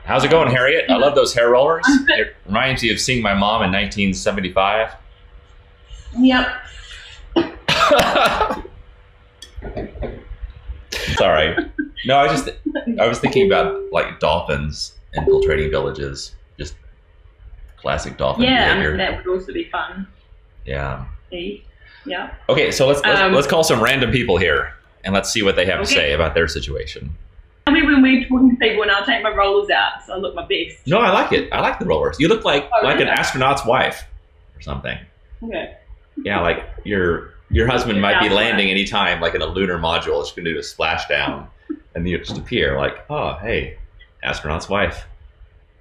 How's it going, Harriet? I love those hair rollers. It reminds me of seeing my mom in 1975. Yep. Sorry. No, I was thinking about like dolphins infiltrating villages. Just classic dolphin behavior. That would also be fun. Yeah. Yeah. Okay, so let's call some random people here and let's see what they have to say about their situation. Tell me when we're talking to people, and I'll take my rollers out, so I look my best. No, I like it. I like the rollers. You look like an astronaut's wife or something. Okay. Yeah, like your husband might be landing anytime, like in a lunar module. It's going to do a splashdown, and you just appear like, oh, hey, astronaut's wife.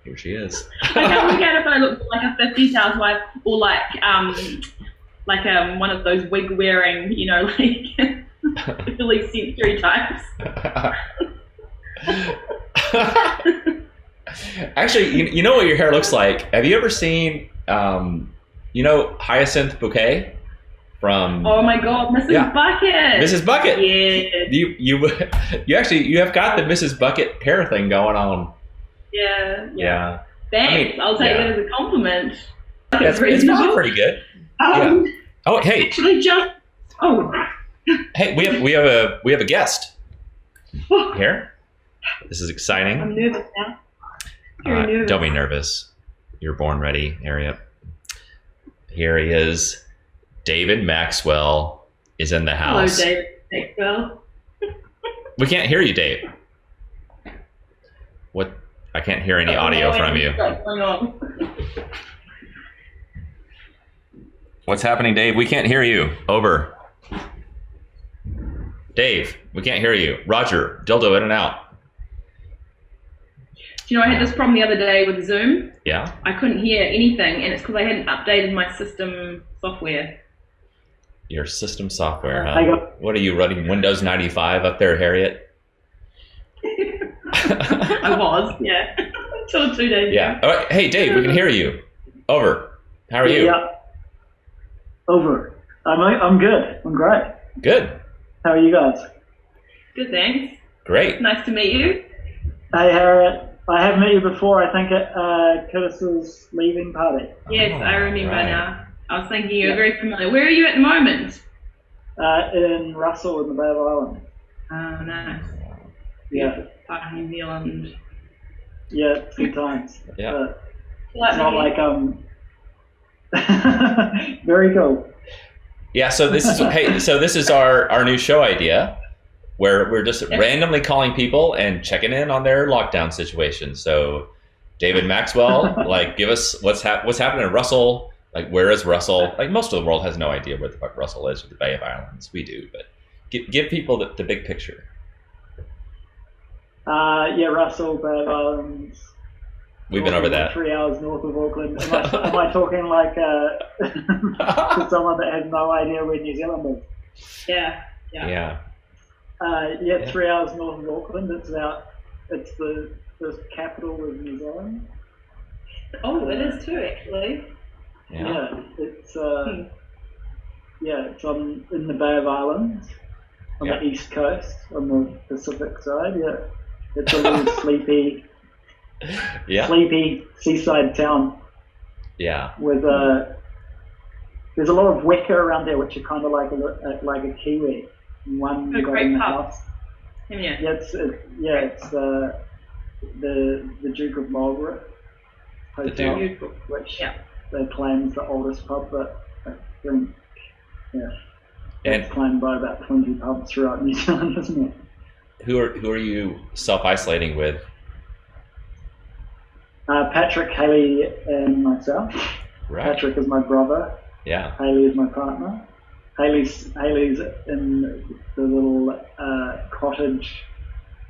Here she is. I can't look at if I look like a 50s housewife or like one of those wig wearing, like Philly century types. Actually, you know what your hair looks like? Have you ever seen, Hyacinth Bouquet from? Oh my God, Mrs. Bucket. Mrs. Bucket. Yeah. You have got the Mrs. Bucket hair thing going on. Yeah. Thanks. I'll take that as a compliment. It's probably pretty good. Oh, hey. Actually, Hey, we have a guest here. This is exciting. I'm nervous now. Very nervous. Don't be nervous. You're born ready, Harriet. Here he is. David Maxwell is in the house. Hello, David Maxwell. We can't hear you, Dave. What? I can't hear any audio from you. What's going on? What's happening, Dave? We can't hear you. Over. Dave, we can't hear you. Roger, dildo in and out. Do you know, I had this problem the other day with Zoom. Yeah? I couldn't hear anything, and it's because I hadn't updated my system software. Your system software, huh? What are you running, Windows 95 up there, Harriet? I was, yeah. Until 2 days Yeah. ago. All right. Hey, Dave, we can hear you. Over. How are you? Yeah. Over. I'm good. I'm great. Good. How are you guys? Good, thanks. Great. Nice to meet you. Hey, Harriet. I have met you before, I think, at Curtis's leaving party. Yes, I remember now. I was thinking you were very familiar. Where are you at the moment? In Russell, in the Bay of Islands. Oh, nice. Yeah. Part of New Zealand. Yeah, it's good times. Yeah. It's not like very cool. Yeah, so this is our new show idea, where we're just randomly calling people and checking in on their lockdown situation. So, David Maxwell, like, give us what's happening in Russell. Like, where is Russell? Like, most of the world has no idea where the fuck Russell is, or the Bay of Islands. We do, but give people the big picture. Russell, Bay of Islands. We've been over that. 3 hours north of Auckland. Am I talking like to someone that has no idea where New Zealand is? Yeah. 3 hours north of Auckland. It's the capital of New Zealand. Oh, it is too, actually. Yeah. It's in the Bay of Islands on the east coast, on the Pacific side. Yeah, it's a little sleepy seaside town. Yeah. With there's a lot of weka around there, which are kind of like a kiwi. One got in the house. Yeah. It's the Duke of Marlborough Hotel, which they claim is the oldest pub, but I think it's claimed by about 20 pubs throughout New Zealand, isn't it? Who are you self-isolating with? Patrick, Haley, and myself. Right. Patrick is my brother. Yeah. Haley is my partner. Haley's in the little cottage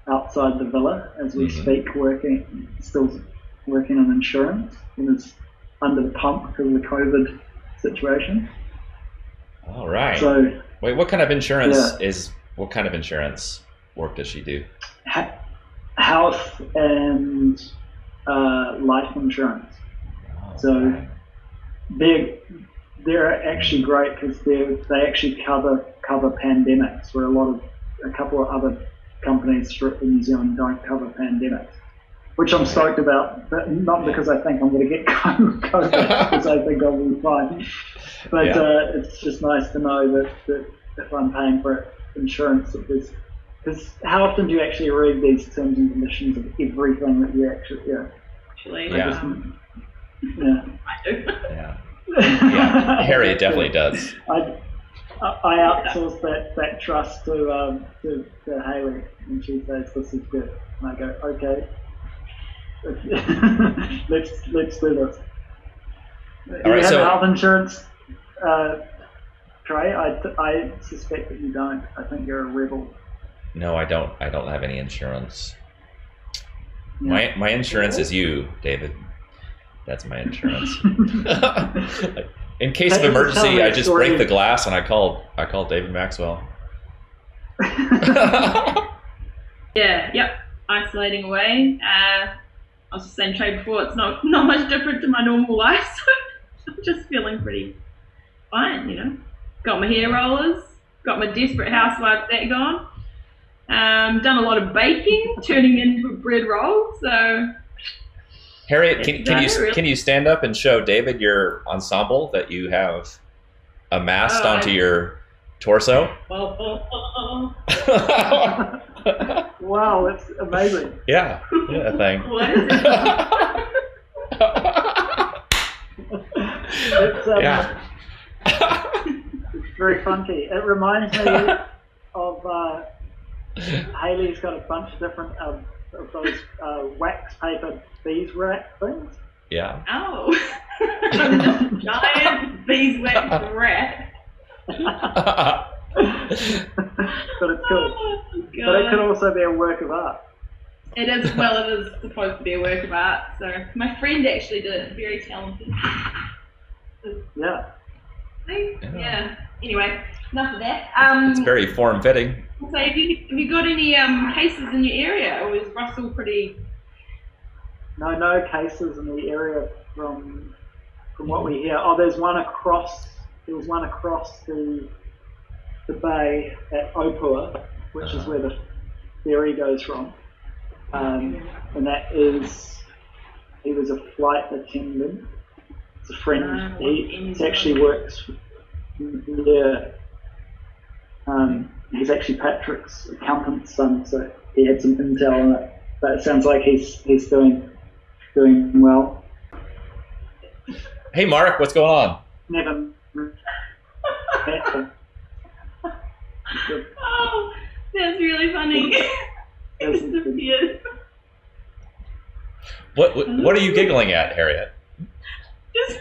outside the villa as we speak, still working on insurance, and is under the pump because of the COVID situation. All right. So, wait, what kind of insurance what kind of insurance work does she do? Health and life insurance. Oh, so they're actually great because they actually cover pandemics, where a couple of other companies in New Zealand don't cover pandemics. which I'm stoked about, but not because I think I'm going to get COVID, because I think I'll be fine. But it's just nice to know that if I'm paying for insurance, because how often do you actually read these terms and conditions of everything that you actually, Yeah. I do. Yeah, Harriet definitely does. I outsource that trust to Hayley, and she says this is good, and I go okay. let's do this. All right, you have so health insurance, Trey? I suspect that you don't. I think you're a rebel. no, I don't have any insurance. Yeah. My insurance is you, David. That's my insurance. In case of emergency, I just break the glass and I call David Maxwell. Yep. Isolating away. I was just saying, Trey, before, it's not much different to my normal life, so I'm just feeling pretty fine, Got my hair rollers, got my desperate housewife that gone. Done a lot of baking, turning into a bread roll, so... Harriet, can you stand up and show David your ensemble that you have amassed onto your torso? Wow, that's amazing. Yeah, thing. What is it? It's very funky. It reminds me of Hayley's got a bunch of different of those wax paper beeswax things. Yeah. Oh, giant beeswax rat. But it's cool. Oh, but it could also be a work of art. It is supposed to be a work of art. So my friend actually did it. Very talented. Yeah. Yeah. Anyway, enough of that. It's very form-fitting. So have you got any cases in your area, or is Russell pretty? No cases in the area from what we hear. Oh, there was one across the bay at Opua, which is where the ferry goes from, and he was a flight attendant. It's a friend. He actually works. Yeah. He's actually Patrick's accountant's son, so he had some intel on it. But it sounds like he's doing well. Hey, Mark, what's going on? Never. Oh, that's really funny. It's disappeared. What are you giggling at, Harriet? Just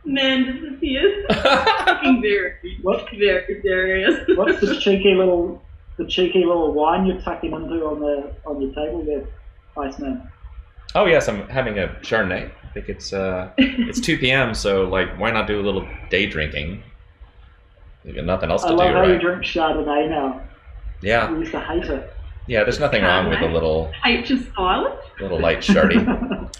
man disappeared. Fucking very serious. What's the cheeky little wine you're tucking into on the table there, Iceman? Oh yes, I'm having a Chardonnay. I think it's 2 p.m. So why not do a little day drinking? You got nothing else to do, right? I love how you drink Chardonnay now. Yeah. I used to hate it. Yeah, there's nothing wrong with a little H silent. Little light Chardonnay.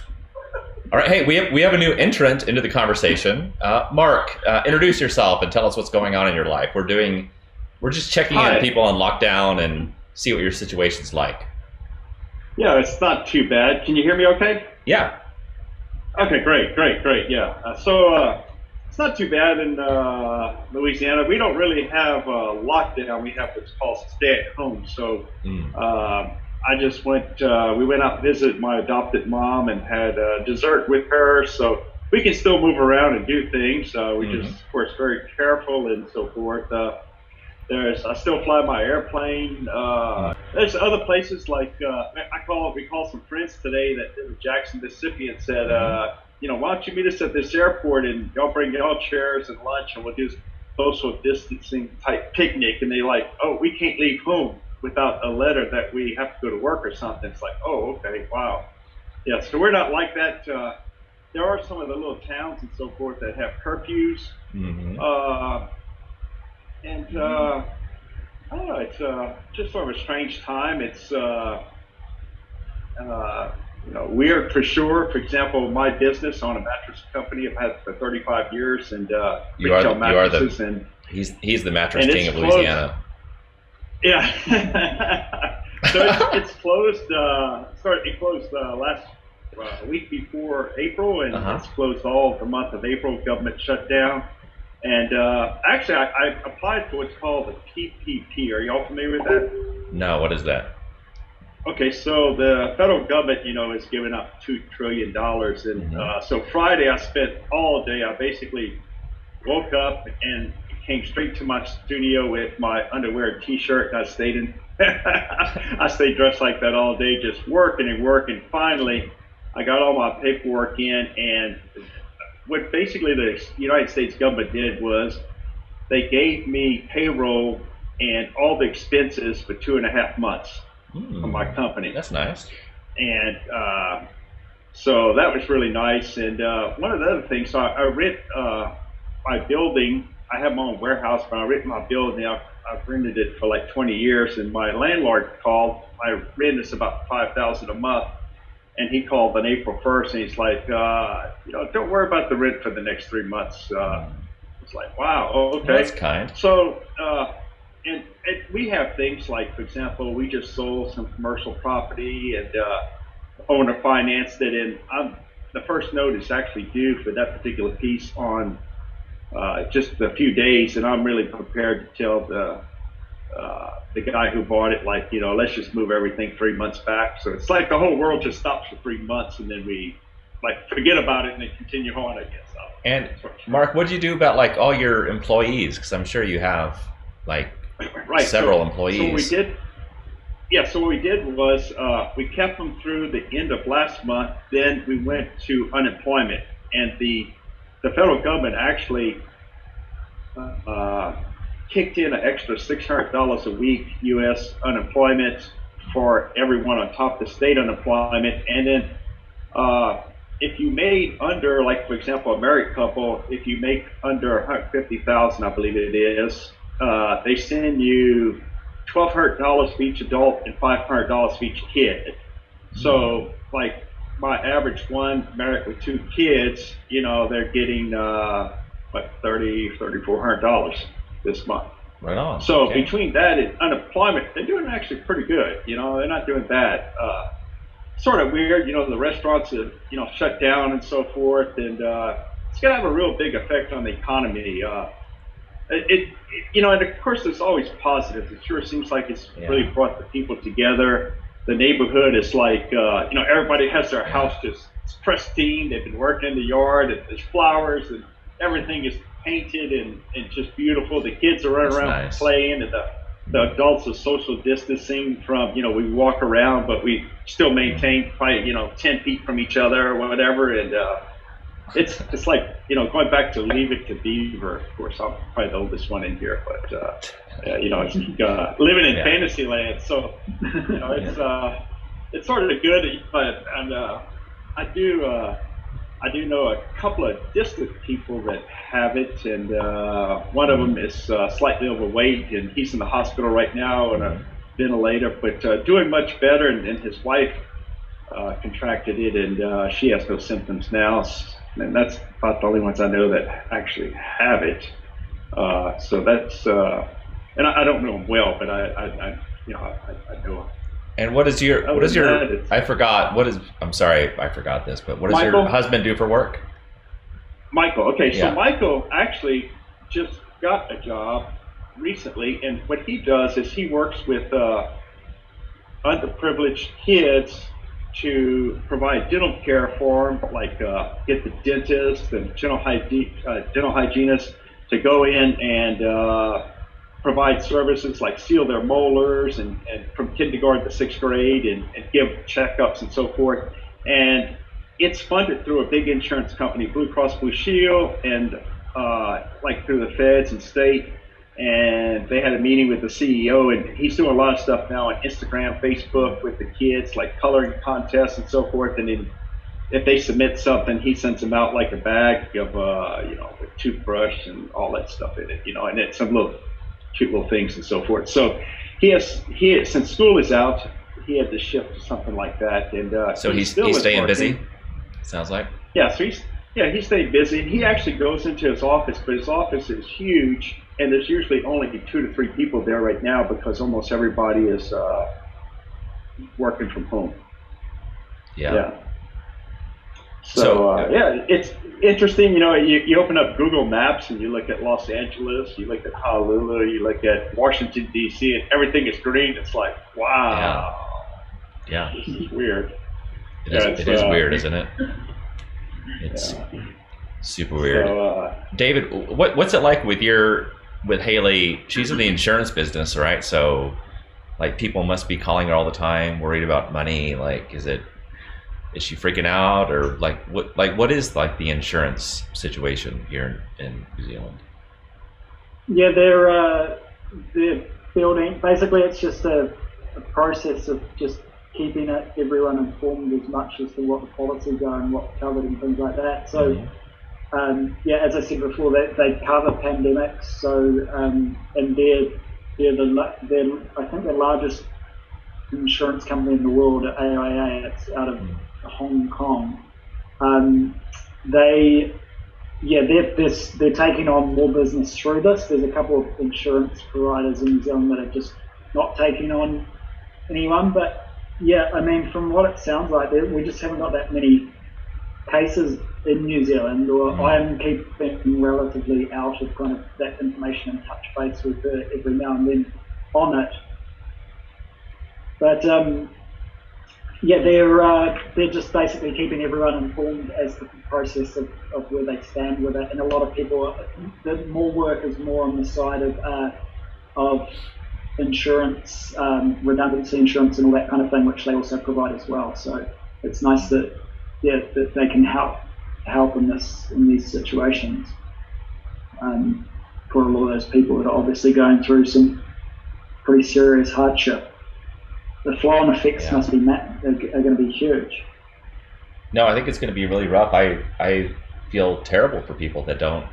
All right, hey, we have a new entrant into the conversation. Mark, introduce yourself and tell us what's going on in your life. We're just checking in people on lockdown and see what your situation's like. Yeah, it's not too bad. Can you hear me okay? Yeah. Okay, great. Yeah. So it's not too bad in Louisiana. We don't really have lockdown. We have what's called stay at home. So I just went, we went out and visited my adopted mom and had dessert with her. So we can still move around and do things. We just, of course, very careful and so forth. I still fly my airplane. There's other places like we called some friends today that live in Jackson, Mississippi, and said, why don't you meet us at this airport and y'all bring y'all chairs and lunch and we'll do social distancing type picnic. And they we can't leave home without a letter that we have to go to work or something. It's like, oh, okay, wow. Yeah, so we're not like that. There are some of the little towns and so forth that have curfews. And I don't know, it's just sort of a strange time. It's weird for sure. For example, my business on a mattress company I've had for 35 years, and mattresses, and he's the mattress king of Louisiana. Yeah. So it's closed. It closed last week before April, and it's closed all the month of April. Government shut down. And actually, I applied for what's called the PPP. Are you all familiar with that? No, what is that? Okay, so the federal government, is giving up $2 trillion. And so Friday, I spent all day. I basically woke up and came straight to my studio with my underwear and T-shirt, and I stayed dressed like that all day, just working and working. Finally, I got all my paperwork in, and what basically the United States government did was they gave me payroll and all the expenses for 2.5 months from my company. That's nice. And so that was really nice. And one of the other things, so I rent my building. I have my own warehouse, but I rent my building. I've rented it for like 20 years, and my landlord called. My rent is about $5,000 a month. And he called on April 1st, and he's like, don't worry about the rent for the next 3 months. It's like, wow, okay. That's kind. So, and we have things like, for example, we just sold some commercial property, and owner financed it, and the first note is actually due for that particular piece on just a few days, and I'm really prepared to tell the guy who bought it, like, let's just move everything 3 months back. So it's like the whole world just stops for 3 months, and then we forget about it and then continue on, I guess. And Mark, what do you do about like all your employees? Because I'm sure you have like several employees. So what we did was we kept them through the end of last month. Then we went to unemployment, and the federal government actually kicked in an extra $600 a week U.S. unemployment for everyone on top of the state unemployment. And then if you made under, like, for example, a married couple, if you make under $150,000, I believe it is, they send you $1,200 for each adult and $500 for each kid. So, like, my average one married with 2 kids, they're getting $3,400 this month. Right on. So between that and unemployment, they're doing actually pretty good. They're not doing bad. Sort of weird, the restaurants have, shut down and so forth, and it's going to have a real big effect on the economy. And of course, there's always positives. It sure seems like it's really brought the people together. The neighborhood is like, everybody has their house just pristine. They've been working in the yard, and there's flowers, and everything is painted and just beautiful. The kids are running around playing, and the adults are social distancing from, we walk around, but we still maintain probably, 10 feet from each other or whatever. And it's like, going back to Leave It to Beaver. Of course, I'm probably the oldest one in here, but it's living in fantasy land. So, it's sort of good, but I do know a couple of distant people that have it, and one of them is slightly overweight, and he's in the hospital right now on a ventilator, but doing much better. And his wife contracted it, and she has no symptoms now. And that's about the only ones I know that actually have it. So that's, and I don't know him well, but I know him. And I'm sorry, I forgot this, but what does your husband do for work? Michael. Okay, so Michael actually just got a job recently, and what he does is he works with underprivileged kids to provide dental care for them, like get the dentist and dental hygienist to go in and provide services like seal their molars and from kindergarten to 6th grade and give checkups and so forth. And it's funded through a big insurance company, Blue Cross Blue Shield, and like through the feds and state. And they had a meeting with the CEO, and he's doing a lot of stuff now on Instagram, Facebook with the kids, like coloring contests and so forth. And then if they submit something, he sends them out like a bag of, with toothbrush and all that stuff in it, and it's some little cute little things and so forth. So he has since school is out, he had to shift to something like that. And so he's staying busy, sounds like. Yeah, so he stayed busy. And he actually goes into his office, but his office is huge, and there's usually only 2 to 3 people there right now because almost everybody is working from home. Yeah. So it's interesting. You open up Google Maps and you look at Los Angeles, you look at Honolulu, you look at Washington D.C., and everything is green. It's like, wow. Yeah. This is weird. It is weird, isn't it? It's super weird. So, David, what's it like with Haley? She's in the insurance business, right? So, like, people must be calling her all the time, worried about money. Like, is she freaking out, or what is like the insurance situation here in New Zealand? Yeah, they're building. Basically, it's just a process of just keeping everyone informed as much as to what the policies are and what's covered and things like that. So, as I said before, they cover pandemics. So, and they're I think the largest insurance company in the world, AIA. It's out of Hong Kong. They're taking on more business through this. There's a couple of insurance providers in New Zealand that are just not taking on anyone, but I mean, from what it sounds like, we just haven't got that many cases in New Zealand, or I'm keeping relatively out of kind of that information and touch base with her every now and then on it. But they're just basically keeping everyone informed as to the process of where they stand with it, and a lot of people, the more work is more on the side of insurance, redundancy insurance and all that kind of thing, which they also provide as well. So it's nice that they can help in these situations for a lot of those people that are obviously going through some pretty serious hardship. The flow-on effects are going to be huge. No, I think it's going to be really rough. I feel terrible for people that don't.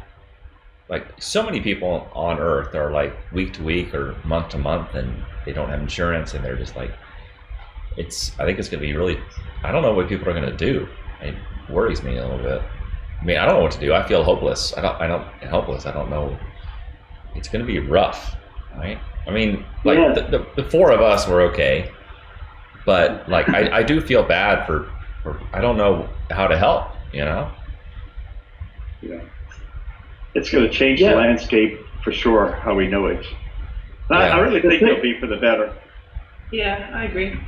Like, so many people on Earth are like week to week or month to month, and they don't have insurance, and they're just like, I think it's going to be really. I don't know what people are going to do. It worries me a little bit. I mean, I don't know what to do. I feel hopeless. Helpless. I don't know. It's going to be rough, right? I mean, like the four of us were okay, but like I do feel bad for I don't know how to help. Yeah. It's going to change the landscape for sure, how we know it. I really think it'll be for the better. Yeah, I agree.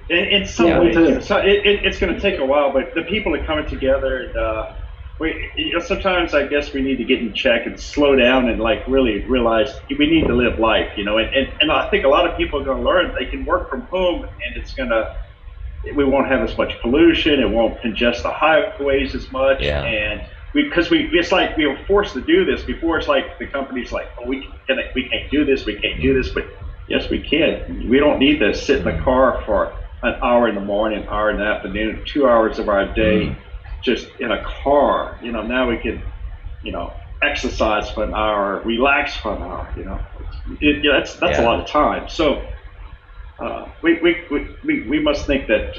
In some ways, so it's going to take a while, but the people are coming together, and sometimes I guess we need to get in check and slow down and like really realize we need to live life, and I think a lot of people are going to learn they can work from home, and we won't have as much pollution, it won't congest the highways as much, and it's like we were forced to do this before. It's like the company's like, oh, we can't do this, but yes, we can. We don't need to sit in the car for an hour in the morning, an hour in the afternoon, 2 hours of our day just in a car. Now we can, exercise for an hour, relax for an hour. That's a lot of time. So we must think that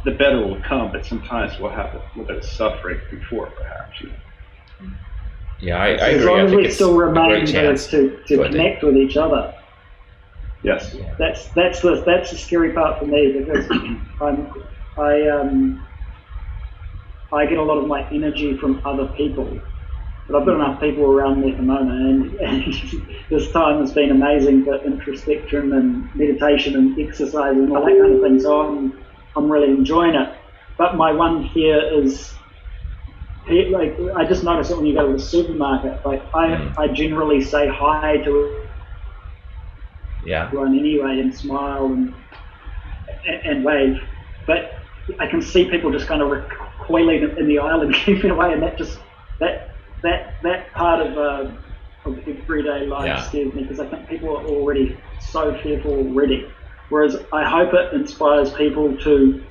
the better will come, but sometimes we'll have a little bit of suffering before, perhaps. Yeah, I agree. As long as we still remain to connect with each other. Yes. That's the scary part for me, because I get a lot of my energy from other people, but I've got enough people around me at the moment, and this time has been amazing for introspection and meditation and exercise and all that kind of thing. So I'm really enjoying it. But my one fear is, like, I just notice it when you go to the supermarket. Like I generally say hi to everyone anyway and smile and wave, but I can see people just kind of recoiling in the aisle and keeping away, and that part of everyday life scares me, because I think people are already so fearful already. Whereas I hope it inspires people to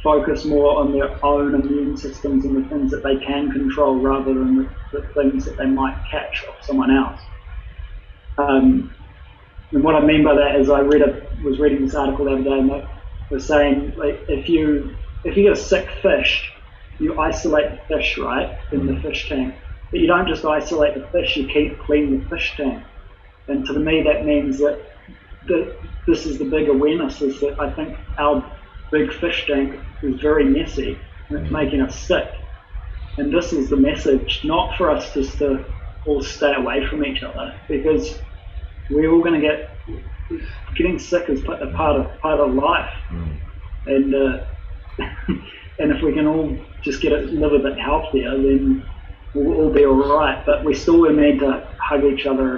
focus more on their own immune systems and the things that they can control, rather than the things that they might catch off someone else. And what I mean by that is, I was reading this article the other day, and they were saying, like, if you get a sick fish, you isolate the fish, right, in the fish tank. But you don't just isolate the fish, you keep clean the fish tank. And to me, that means that this is the big awareness, is that I think our big fish tank is very messy and it's making us sick. And this is the message, not for us just to all stay away from each other, because we're all going to getting sick is a part of life. And and if we can all just live a bit healthier, then we'll all be all right. But we still need to hug each other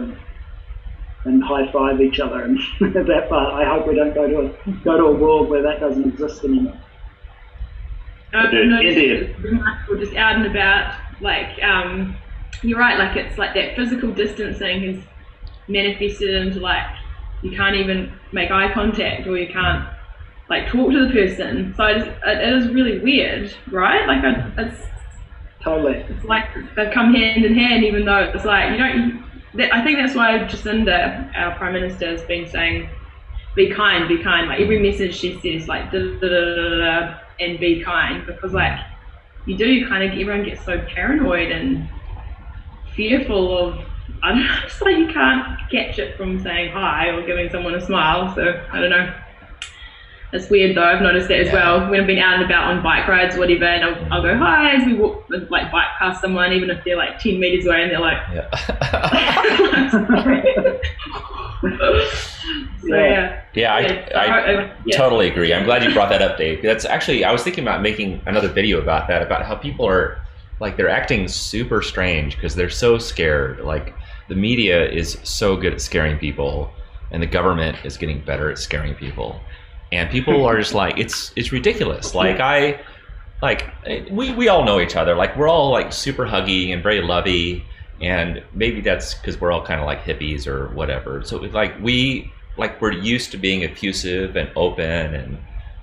and high five each other, and that part. I hope we don't go to a world where that doesn't exist anymore. We're just out and about, like you're right, like it's like that physical distancing has manifested into like you can't even make eye contact or you can't like talk to the person. So it is really weird, right? Like it's totally. It's like they've come hand in hand, even though it's like you don't. I think that's why Jacinda, our Prime Minister, has been saying, be kind, be kind. Like every message she says, like, da, da, da, da, da, and be kind. Because, like, everyone gets so paranoid and fearful of, I don't know, it's like you can't catch it from saying hi or giving someone a smile. So, I don't know. It's weird though, I've noticed that as well. When I've been out and about on bike rides or whatever, and I'll go hi as we walk, like bike past someone, even if they're like 10 meters away, and they're like, I totally agree. I'm glad you brought that up, Dave. That's actually, I was thinking about making another video about that, about how people are, like, they're acting super strange because they're so scared. Like, the media is so good at scaring people, and the government is getting better at scaring people. And people are just like, it's ridiculous. Like we all know each other. Like we're all like super huggy and very lovey, and maybe that's because we're all kind of like hippies or whatever. So we're used to being effusive and open and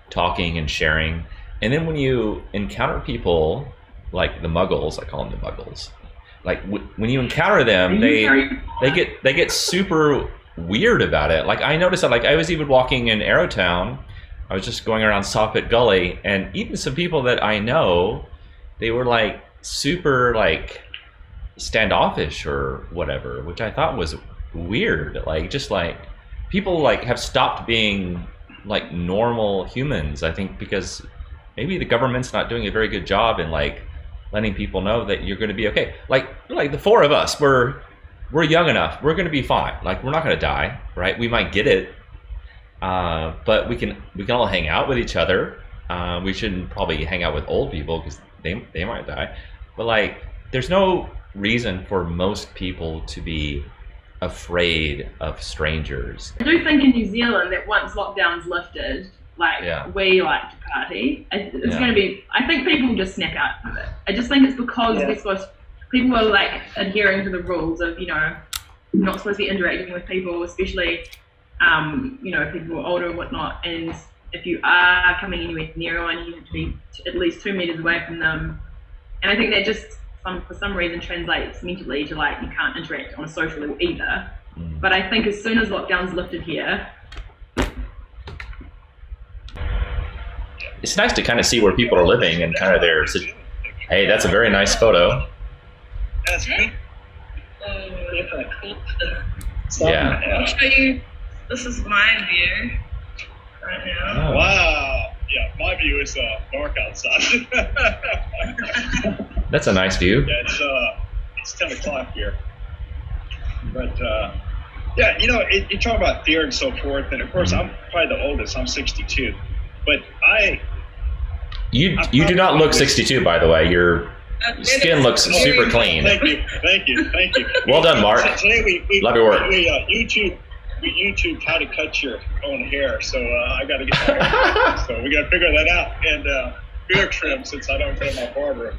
talking and sharing. And then when you encounter people like the Muggles, I call them the Muggles. Like when you encounter them, they get super weird about it. Like I noticed that, like I was even walking in Arrowtown, I was just going around Sawpit Gully, and even some people that I know, they were like super like standoffish or whatever, which I thought was weird. Like just like people like have stopped being like normal humans, I think, because maybe the government's not doing a very good job in like letting people know that you're going to be okay. Like the four of us, we're young enough. We're going to be fine. Like we're not going to die, right? We might get it, but we can all hang out with each other. We shouldn't probably hang out with old people because they might die. But like, there's no reason for most people to be afraid of strangers. I do think in New Zealand that once lockdown's lifted, we like to party. It's going to be. I think people will just snap out of it. I just think it's because they're supposed. People are like adhering to the rules of, you're not supposed to be interacting with people, especially, people who are older and whatnot. And if you are coming anywhere near one, you have to be at least 2 meters away from them. And I think that just, for some reason, translates mentally to like, you can't interact on a social level either. But I think as soon as lockdown's lifted here, it's nice to kind of see where people are living and kind of their, hey, that's a very nice photo. That's me. Yeah. I'll show you. This is my view right now. Oh. Wow. Yeah, my view is dark outside. That's a nice view. Yeah, it's 10 o'clock here. But you talk about fear and so forth, and of course I'm probably the oldest. I'm 62, but You do not look 62, by the way. Your skin looks super clean. Thank you. Well done, Mark. Today we love your work. We YouTube how to cut your own hair, so I got to get my hair cut. So we got to figure that out, and beard trim since I don't go to my barber.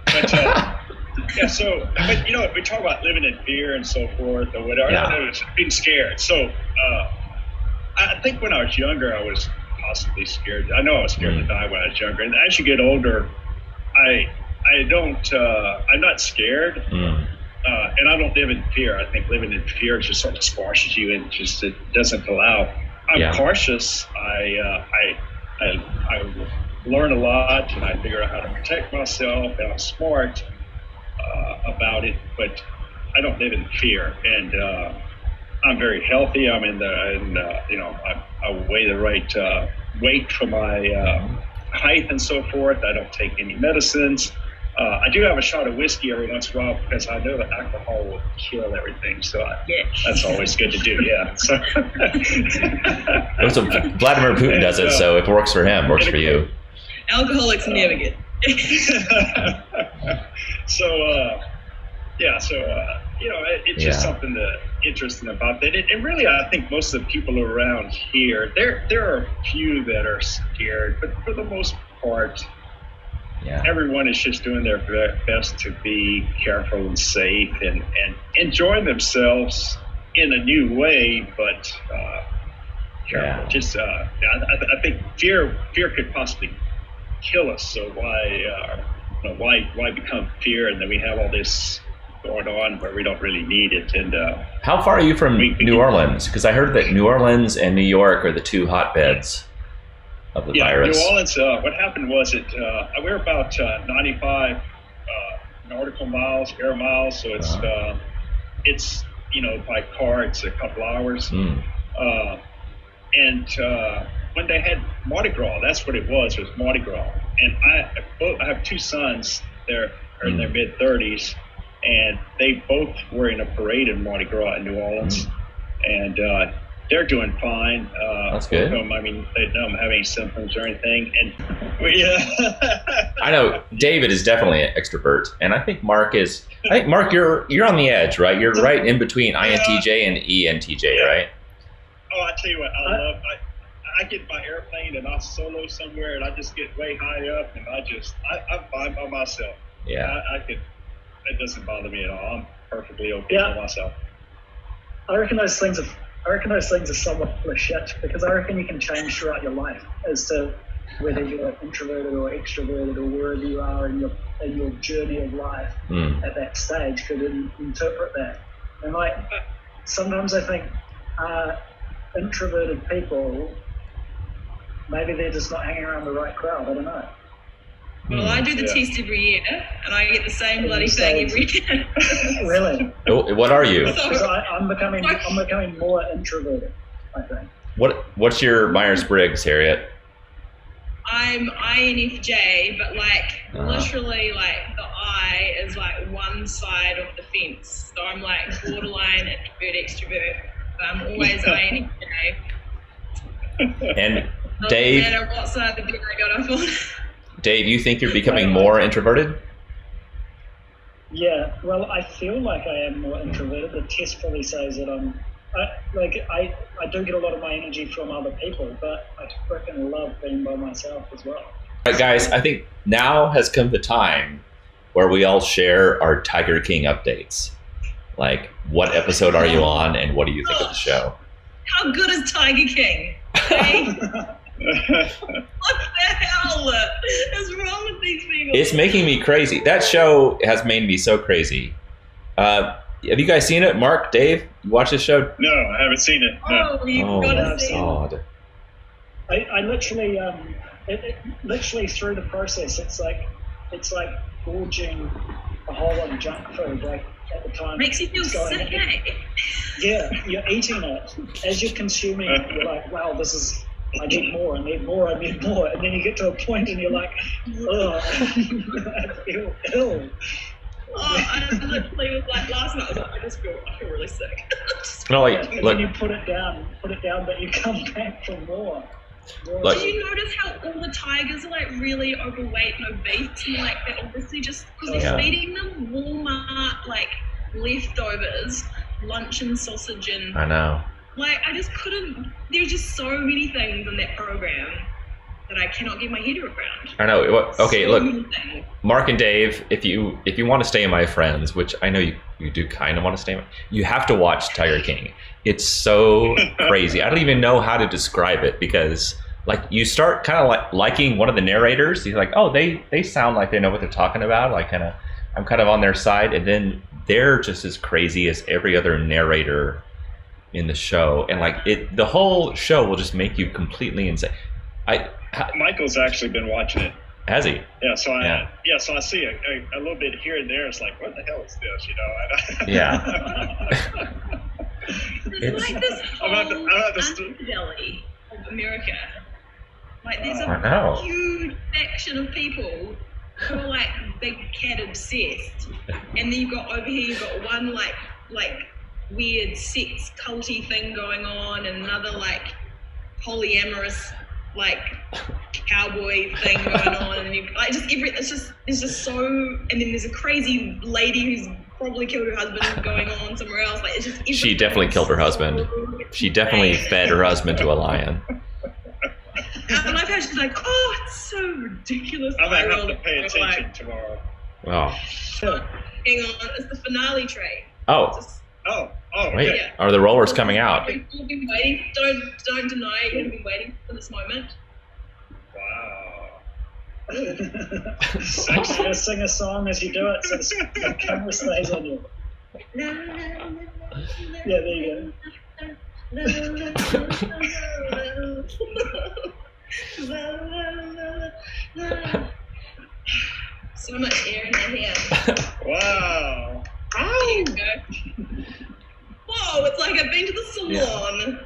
But but we talk about living in fear and so forth or whatever. Yeah. I know it's being scared. So I think when I was younger, I was possibly scared. I know I was scared to die when I was younger, and as you get older, I'm not scared, and I don't live in fear. I think living in fear just sort of squashes you and just it doesn't allow. I'm cautious. I learn a lot, and I figure out how to protect myself, and I'm smart about it, but I don't live in fear, and I'm very healthy. I'm I weigh the right weight for my height and so forth. I don't take any medicines. I do have a shot of whiskey every once in a while because I know that alcohol will kill everything. So that's always good to do. Yeah. So, so Vladimir Putin does it, so if it works for him, works for you. Alcoholics never get. It's just something interesting about that. And really, I think most of the people around here, there are a few that are scared, but for the most part, everyone is just doing their best to be careful and safe and enjoy themselves in a new way, but careful. Just, I think fear could possibly kill us. So why become fear? And then we have all this going on where we don't really need it. And how far are you from New Orleans? Because I heard that New Orleans and New York are the two hotbeds of the virus. New Orleans. What happened was we're about 95 nautical miles, air miles. So it's by car it's a couple hours. And when they had Mardi Gras, that's what it was Mardi Gras. And I have two sons. They're in their mid-30s, and they both were in a parade in Mardi Gras in New Orleans, and they're doing fine. That's good. I mean, they don't have any symptoms or anything. And I know David is definitely an extrovert, and I think Mark, you're on the edge, right? You're right in between INTJ and ENTJ, right? Oh, I tell you what, I get my airplane and I'll solo somewhere and I just get way high up and I'm fine by myself. Yeah. It doesn't bother me at all. I'm perfectly okay by myself. I reckon those things are somewhat shit because I reckon you can change throughout your life as to whether you're introverted or extroverted or wherever you are in your journey of life at that stage could interpret that. And like sometimes I think introverted people, maybe they're just not hanging around the right crowd. I don't know. Well, I do the test every year, and I get the same bloody thing every year. Really? What are you? So I'm becoming more introverted, I think. What's your Myers-Briggs, Harriet? I'm INFJ, but literally the I is one side of the fence. So I'm borderline introvert, extrovert. But I'm always INFJ. And Dave, no matter what side of the bed I got up on. Dave, you think you're becoming more introverted? Yeah, well, I feel like I am more introverted. The test probably says that I do get a lot of my energy from other people, but I freaking love being by myself as well. All right, guys, I think now has come the time where we all share our Tiger King updates. Like, what episode are you on, and what do you think of the show? How good is Tiger King? What the hell is wrong with these people? It's making me crazy. That show has made me so crazy. Have you guys seen it? Mark, Dave, you watch this show? No, I haven't seen it. No. Oh, you've got to see it. I literally, literally through the process, it's like gorging a whole lot of junk food. Like at the time, makes you feel sick. Yeah, you're eating it as you're consuming it. You're like, wow, I need more, I need more, I need more. And then you get to a point and you're like, ugh, I feel ill. Oh, I literally was last night, I feel really sick. And then you put it down, but you come back for more. Did you notice how all the tigers are really overweight and obese and they're obviously just because they're feeding them Walmart leftovers, lunch and sausage and I know. I just couldn't. There's just so many things in that program that I cannot get my head around. I know. Okay, look, Mark and Dave, if you want to stay my friends, which I know you do kind of want to stay, you have to watch Tiger King. It's so crazy. I don't even know how to describe it because you start kind of liking one of the narrators. You're like, oh, they sound like they know what they're talking about. I'm kind of on their side, and then they're just as crazy as every other narrator in the show, and the whole show will just make you completely insane. Michael's actually been watching it. Has he? Yeah. So I see a little bit here and there. It's like, what the hell is this? Yeah. It's this whole underbelly of America. Like there's I know. a huge faction of people who are like big cat obsessed, and then you've got over here you've got one like weird sex culty thing going on, and another like polyamorous like cowboy thing going on, and then you like just it's just so, and then there's a crazy lady who's probably killed her husband going on somewhere else. Like it's just She definitely killed her husband. She definitely fed her husband to a lion. And I've heard she's like, oh, it's so ridiculous. I might have to pay attention tomorrow. Oh. Hang on, it's the finale, Trey. Oh. Oh, Wait, yeah. are the rollers coming out? You've been waiting. Don't deny it. You've been waiting for this moment. wow. Sing a song as you do it, so the camera stays on you. Yeah, there you So much air in my hair. Wow. There you go. Whoa, it's like I've been to the salon.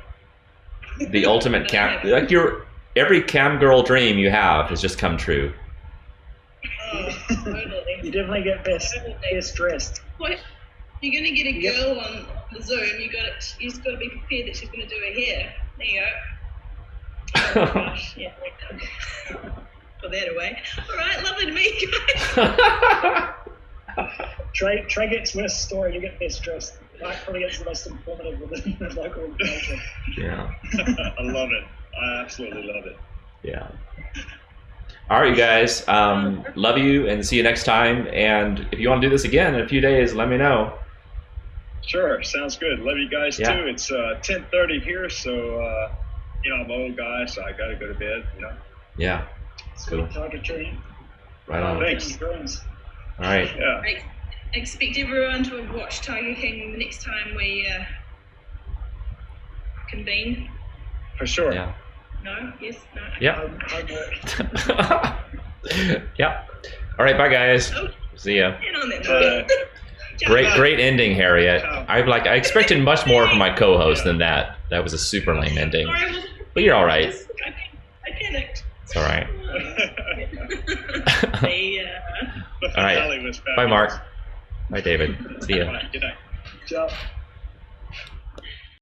The ultimate cam, like every cam girl dream you have has just come true. Oh, totally. You definitely get best dressed. What? You're gonna get a girl on the Zoom. You just gotta be prepared that she's gonna do her hair. There you go. Oh gosh, yeah. Put that away. All right, lovely to meet you guys. Trey gets worst story, you get best dressed. Mark probably gets the most informative within the local culture. Yeah. I love it. I absolutely love it. Yeah. All right, you guys. Love you and see you next time. And if you want to do this again in a few days, let me know. Sure, sounds good. Love you guys Yeah. too. It's 10:30 here, so I'm an old guy, so I gotta go to bed. Yeah. Sweet Tiger Tree. Right on. Thanks. All right. Yeah. I expect everyone to have watched Tiger King the next time we convene. For sure. Yeah. No? Yes? No? Yeah. Homework. Yeah. All right. Bye, guys. Oh. See ya. And on that note, Great ending, Harriet. I expected much more from my co-host than that. That was a super lame ending. Sorry, I wasn't But you're all right. I panicked. It's all right. Yeah. The All right. finale was Bye, fabulous. Mark. Bye, David. See ya. Bye. Good night. Ciao.